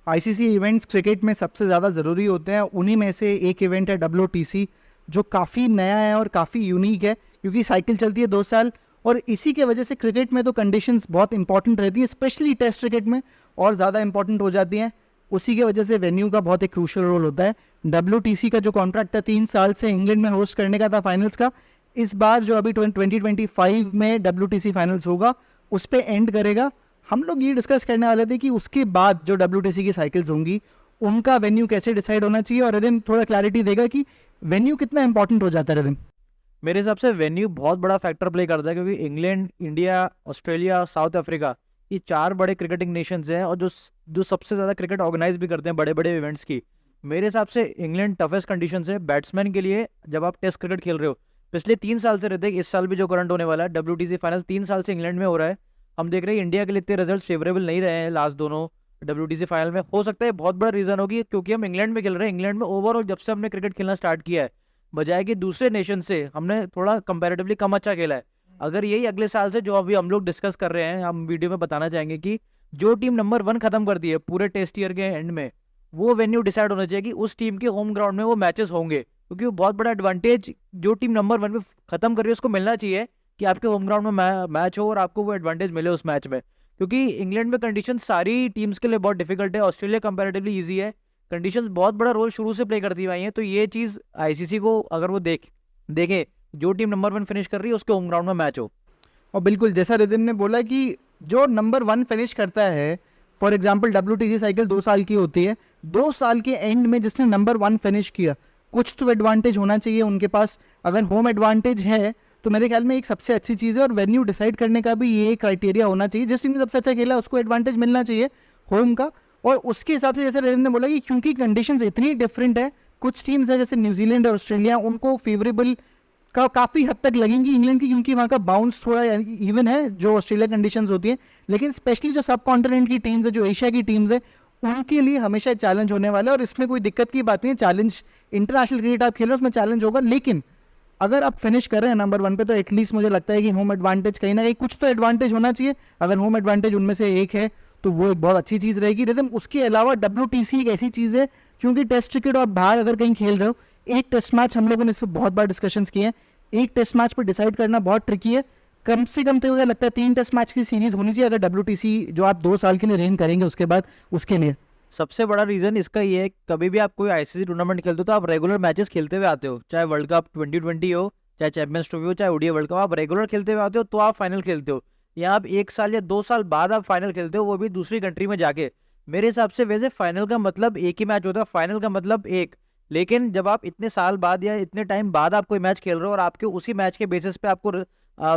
ICC events cricket में सबसे ज़्यादा ज़रूरी होते हैं, उन्हीं में से एक इवेंट है WTC, जो काफ़ी नया है और काफ़ी यूनिक है क्योंकि साइकिल चलती है 2 साल, और इसी के वजह से क्रिकेट में तो कंडीशंस बहुत इंपॉर्टेंट रहती है, स्पेशली टेस्ट क्रिकेट में और ज़्यादा इंपॉर्टेंट हो जाती हैं। उसी के वजह से वेन्यू का बहुत एक क्रूशल रोल होता है। WTC का जो कॉन्ट्रैक्ट था 3 साल से इंग्लैंड में होस्ट करने का था फाइनल्स का, इस बार जो अभी 2025 में WTC फाइनल्स होगा उस पर एंड करेगा। हम लोग ये डिस्कस करने वाले थे कि उसके बाद जो WTC की साइकिल्स होंगी उनका वेन्यू कैसे डिसाइड होना चाहिए, और रिदम थोड़ा क्लैरिटी देगा कि वेन्यू कितना इंपॉर्टेंट हो जाता है। रिदम, मेरे हिसाब से वेन्यू बहुत बड़ा फैक्टर प्ले करता है, क्योंकि England, India, Australia, south Africa, ये 4 बड़े क्रिकेटिंग नेशंस हैं और जो सबसे ज़्यादा क्रिकेट ऑर्गेनाइज भी करते हैं बड़े बड़े इवेंट्स की। मेरे हिसाब से इंग्लैंड टफेस्ट कंडीशन है बैट्समैन के लिए जब आप टेस्ट क्रिकेट खेल रहे हो। पिछले 3 साल से रहते हैं, इस साल भी जो करंट होने वाला है WTC फाइनल 3 साल से इंग्लैंड में हो रहा है। हम देख रहे हैं इंडिया के लिए इतने रिजल्ट फेवरेबल नहीं रहे हैं लास्ट दोनों WTC फाइनल में। हो सकता है बहुत बड़ा रीजन होगी क्योंकि हम इंग्लैंड में खेल रहे हैं। इंग्लैंड में ओवरऑल जब से हमने क्रिकेट खेलना स्टार्ट किया है, बजाय कि दूसरे नेशन से हमने थोड़ा कंपैरेटिवली कम अच्छा खेला है। अगर यही अगले साल से जो अभी हम लोग डिस्कस कर रहे हैं, हम वीडियो में बताना चाहेंगे कि जो टीम नंबर 1 खत्म करती है पूरे टेस्ट ईयर के एंड में, वो वेन्यू डिसाइड होना चाहिए कि उस टीम के होम ग्राउंड में वो मैचेस होंगे, क्योंकि वो बहुत बड़ा एडवांटेज जो टीम नंबर 1 पे खत्म कर रही है उसको मिलना चाहिए कि आपके होम ग्राउंड में मैच हो और आपको वो एडवांटेज मिले उस मैच में। क्योंकि इंग्लैंड में कंडीशन सारी टीम्स के लिए बहुत डिफिकल्ट है, ऑस्ट्रेलिया कंपैरेटिवली ईजी है। कंडीशंस बहुत बड़ा रोल शुरू से प्ले करती हुई हैं, तो ये चीज़ आईसीसी को अगर वो देखें जो टीम नंबर 1 फिनिश कर रही है उसके होम ग्राउंड में मैच हो। और बिल्कुल जैसा रिदम ने बोला कि जो नंबर 1 फिनिश करता है, फॉर एग्जांपल WTC साइकिल 2 साल की होती है, 2 साल के एंड में जिसने नंबर 1 फिनिश किया, कुछ तो एडवांटेज होना चाहिए उनके पास। अगर होम एडवांटेज है तो मेरे ख्याल में एक सबसे अच्छी चीज़ है, और वेन्यू डिसाइड करने का भी ये क्राइटेरिया होना चाहिए। जिस टीम ने सबसे अच्छा खेला उसको एडवांटेज मिलना चाहिए होम का। और उसके हिसाब से जैसे रिदम ने बोला कि क्योंकि कंडीशंस इतनी डिफरेंट है, कुछ टीम्स है जैसे न्यूजीलैंड और ऑस्ट्रेलिया, उनको फेवरेबल का काफ़ी हद तक लगेंगी इंग्लैंड की, क्योंकि वहाँ का बाउंस थोड़ा इवन है जो ऑस्ट्रेलिया कंडीशंस होती हैं। लेकिन स्पेशली जो सब कॉन्टिनेंट की टीम्स है, जो एशिया की टीम्स है, उनके लिए हमेशा चैलेंज होने वाला है, और इसमें कोई दिक्कत की बात नहीं है। चैलेंज, इंटरनेशनल क्रिकेट आप खेल रहे हो उसमें चैलेंज होगा, लेकिन अगर आप फिनिश कर रहे हैं नंबर 1 पे तो एटलीस्ट मुझे लगता है कि होम एडवांटेज कहीं ना कहीं कुछ तो एडवांटेज होना चाहिए। अगर होम एडवांटेज उनमें से एक है तो वो एक बहुत अच्छी चीज़ रहेगी। रिदम, उसके अलावा WTC एक ऐसी चीज़ है, क्योंकि टेस्ट क्रिकेट और बाहर अगर कहीं खेल रहे हो, एक टेस्ट मैच, हम लोगों ने इस पर बहुत बार डिस्कशंस किए हैं, एक टेस्ट मैच पर डिसाइड करना बहुत ट्रिकी है। कम से कम तो लगता है 3 टेस्ट मैच की सीरीज होनी चाहिए अगर WTC जो आप 2 साल के लिए रेन करेंगे उसके बाद उसके लिए। सबसे बड़ा रीजन इसका ये है, कभी भी आप कोई आईसीसी टूर्नामेंट खेलते हो तो आप रेगुलर मैचेस खेलते हुए आते हो, चाहे वर्ल्ड कप 2020 हो, चाहे चैंपियंस ट्रॉफी हो, चाहे ODI वर्ल्ड कप, आप रेगुलर खेलते हुए आते हो तो आप फाइनल खेलते हो। या आप 1 साल या 2 साल बाद आप फाइनल खेलते हो, वो भी दूसरी कंट्री में जाके। मेरे हिसाब से वैसे फाइनल का मतलब एक ही मैच होता है, फाइनल का मतलब एक। लेकिन जब आप इतने साल बाद या इतने टाइम बाद आप कोई मैच खेल रहे हो और आपके उसी मैच के बेसिस पे आपको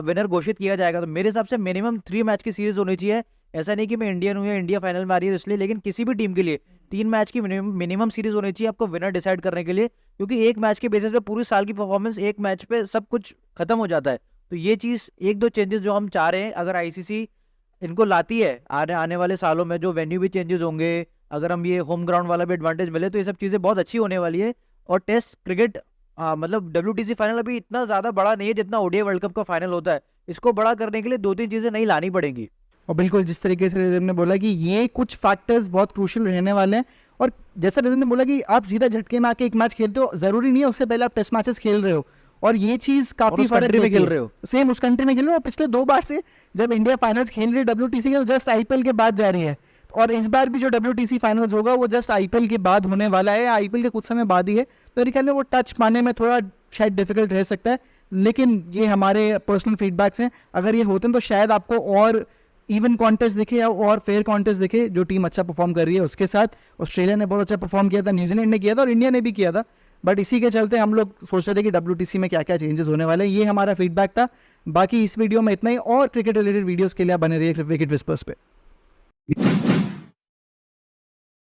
विनर घोषित किया जाएगा, तो मेरे हिसाब से मिनिमम 3 मैच की सीरीज होनी चाहिए। ऐसा नहीं कि मैं इंडियन हूँ या इंडिया फाइनल में आ रही है इसलिए, लेकिन किसी भी टीम के लिए 3 मैच की मिनिमम सीरीज होनी चाहिए आपको विनर डिसाइड करने के लिए, क्योंकि एक मैच के बेसिस पे पूरी साल की परफॉर्मेंस एक मैच पे सब कुछ खत्म हो जाता है। तो ये चीज़ 1-2 चेंजेस जो हम चाह रहे हैं, अगर आईसीसी इनको लाती है आने वाले सालों में, जो वेन्यू भी चेंजेस होंगे, अगर हम ये होम ग्राउंड वाला भी एडवांटेज मिले, तो ये सब चीज़ें बहुत अच्छी होने वाली है। और टेस्ट क्रिकेट मतलब WTC फाइनल अभी इतना ज़्यादा बड़ा नहीं है जितना ODI वर्ल्ड कप का फाइनल होता है। इसको बड़ा करने के लिए 2-3 चीज़ें नहीं लानी पड़ेंगी। और बिल्कुल जिस तरीके से रिदम ने बोला कि ये कुछ फैक्टर्स बहुत क्रूशियल रहने वाले हैं, और जैसा रिदम ने बोला कि आप सीधा झटके में आके एक मैच खेलते हो, ज़रूरी नहीं है उससे पहले आप टेस्ट मैचेस खेल रहे हो, और ये चीज़ काफ़ी फर्क में खेल रहे हो, सेम उस कंट्री में खेल रहे हो। पिछले 2 बार से जब इंडिया फाइनल्स खेल रही है WTC के, जस्ट IPL के बाद जा रही है, और इस बार भी जो WTC फाइनल्स होगा वो जस्ट IPL के बाद होने वाला है, IPL के कुछ समय बाद ही है। तो मेरे ख्याल में वो टच पाने में थोड़ा शायद डिफिकल्ट रह सकता है, लेकिन ये हमारे पर्सनल फीडबैक्स हैं। अगर ये होते हैं तो शायद आपको और इवन कॉन्टेस्ट दिखे या और फेयर कॉन्टेस्ट दिखे, जो टीम अच्छा परफॉर्म कर रही है उसके साथ। ऑस्ट्रेलिया ने बहुत अच्छा परफॉर्म किया था, न्यूजीलैंड ने किया था और इंडिया ने भी किया था, बट इसी के चलते हम लोग सोच रहे थे कि WTC में क्या क्या चेंजेस होने वाले हैं। ये हमारा फीडबैक था। बाकी इस वीडियो में इतना ही, और क्रिकेट रिलेटेड वीडियोज़ के लिए आप बने रहिए विकेट विस्पर्स पे।